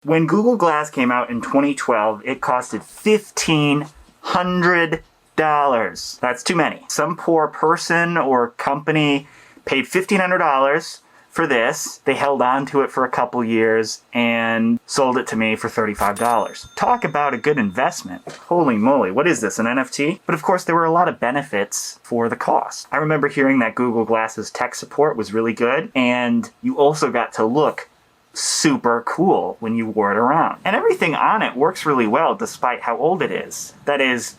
When Google Glass came out in 2012, it costed $1,500. That's too many. Some poor person or company paid $1,500 for this. They held on to it for a couple years and sold it to me for $35. Talk about a good investment. Holy moly, what is this, an NFT? But of course, there were a lot of benefits for the cost. I remember hearing that Google Glass's tech support was really good, and you also got to look super cool when you wore it around. And everything on it works really well despite how old it is. That is,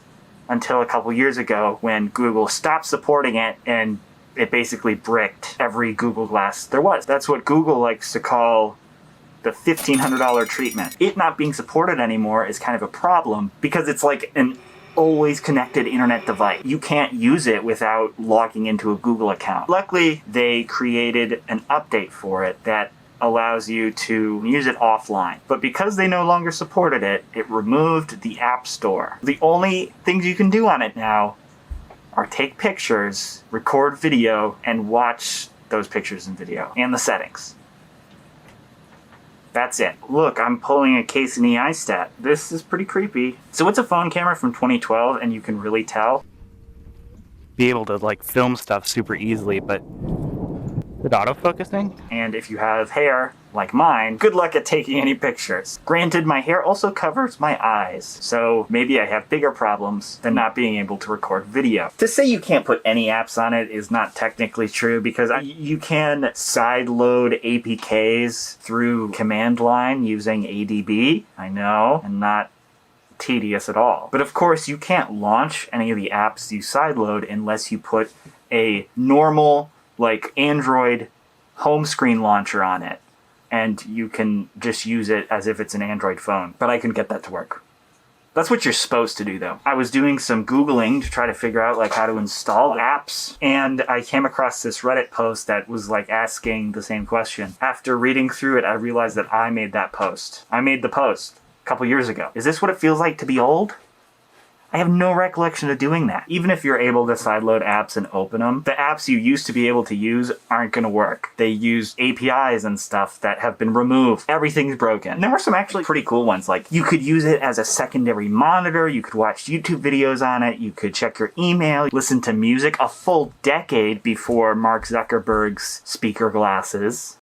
until a couple years ago when Google stopped supporting it and it basically bricked every Google Glass there was. That's what Google likes to call the $1,500 treatment. It not being supported anymore is kind of a problem because it's like an always connected internet device. You can't use it without logging into a Google account. Luckily, they created an update for it that allows you to use it offline. But because they no longer supported it, it removed the App Store. The only things you can do on it now are take pictures, record video, and watch those pictures and video, and the settings. That's it. Look, I'm pulling a case in the iStat. This is pretty creepy. So it's a phone camera from 2012, and you can really tell. Be able to like film stuff super easily, but with autofocusing. And if you have hair like mine, good luck at taking any pictures. Granted, my hair also covers my eyes, so maybe I have bigger problems than not being able to record video. To say you can't put any apps on it is not technically true because you can sideload APKs through command line using ADB. I know, and not tedious at all. But of course, you can't launch any of the apps you sideload unless you put a normal like Android home screen launcher on it, and you can just use it as if it's an Android phone. But I couldn't get that to work. That's what you're supposed to do, though. I was doing some Googling to try to figure out like how to install apps, and I came across this Reddit post that was like asking the same question. After reading through it, I realized that I made that post. I made the post a couple years ago. Is this what it feels like to be old? I have no recollection of doing that. Even if you're able to sideload apps and open them, the apps you used to be able to use aren't going to work. They use APIs and stuff that have been removed. Everything's broken. And there were some actually pretty cool ones, like you could use it as a secondary monitor, you could watch YouTube videos on it, you could check your email, listen to music a full decade before Mark Zuckerberg's speaker glasses.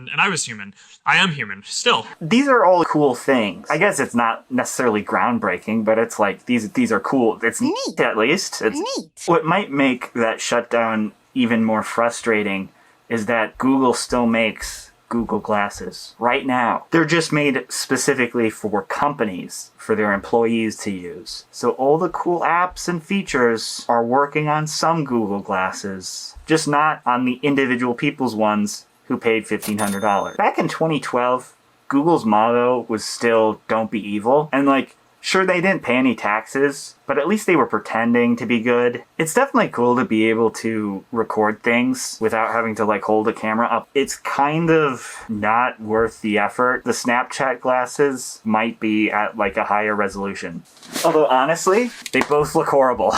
And I was human. I am human, still. These are all cool things. I guess it's not necessarily groundbreaking, but it's like, these are cool. It's neat, at least. It's neat. What might make that shutdown even more frustrating is that Google still makes Google Glasses right now. They're just made specifically for companies, for their employees to use. So all the cool apps and features are working on some Google Glasses, just not on the individual people's ones who paid $1,500. Back in 2012, Google's motto was still "don't be evil." And like, sure, they didn't pay any taxes, but at least they were pretending to be good. It's definitely cool to be able to record things without having to like hold a camera up. It's kind of not worth the effort. The Snapchat glasses might be at like a higher resolution. Although honestly, they both look horrible.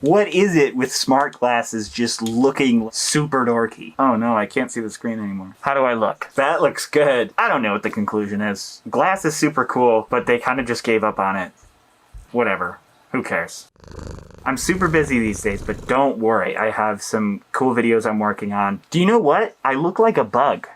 What is it with smart glasses just looking super dorky? Oh no, I can't see the screen anymore. How do I look? That looks good. I don't know what the conclusion is. Glass is super cool, but they kind of just gave up on it. Whatever. Who cares? I'm super busy these days, but don't worry. I have some cool videos I'm working on. Do you know what? I look like a bug.